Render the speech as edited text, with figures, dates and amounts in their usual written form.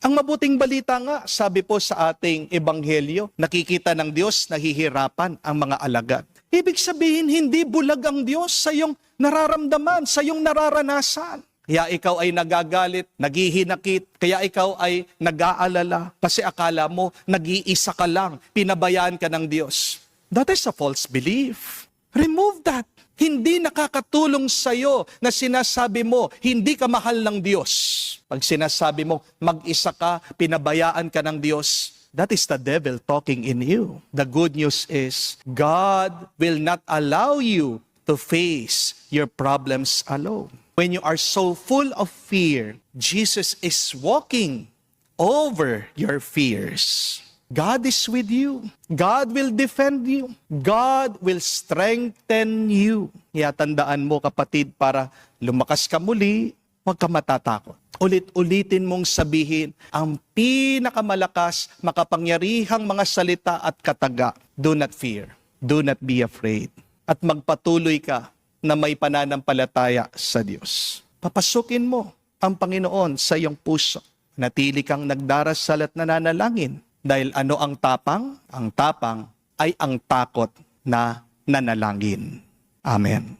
Ang mabuting balita nga, sabi po sa ating ebanghelyo, nakikita ng Diyos, nahihirapan ang mga alagad. Ibig sabihin, hindi bulag ang Diyos sa iyong nararamdaman, sa iyong nararanasan. Kaya ikaw ay nagagalit, naghihinakit, kaya ikaw ay nag-aalala kasi akala mo nag-iisa ka lang, pinabayaan ka ng Diyos. That is a false belief. Remove that. Hindi nakakatulong sa'yo na sinasabi mo, hindi ka mahal ng Diyos. Pag sinasabi mo, mag-isa ka, pinabayaan ka ng Diyos, that is the devil talking in you. The good news is, God will not allow you to face your problems alone. When you are so full of fear, Jesus is walking over your fears. God is with you. God will defend you. God will strengthen you. Kaya tandaan mo kapatid, para lumakas ka muli, huwag ka matatakot. Ulit-ulitin mong sabihin ang pinakamalakas, makapangyarihang mga salita at kataga. Do not fear. Do not be afraid. At magpatuloy ka na may pananampalataya sa Diyos. Papasukin mo ang Panginoon sa iyong puso. Natili kang nagdarasal at nananalangin. Dahil ano ang tapang? Ang tapang ay ang takot na nanalangin. Amen.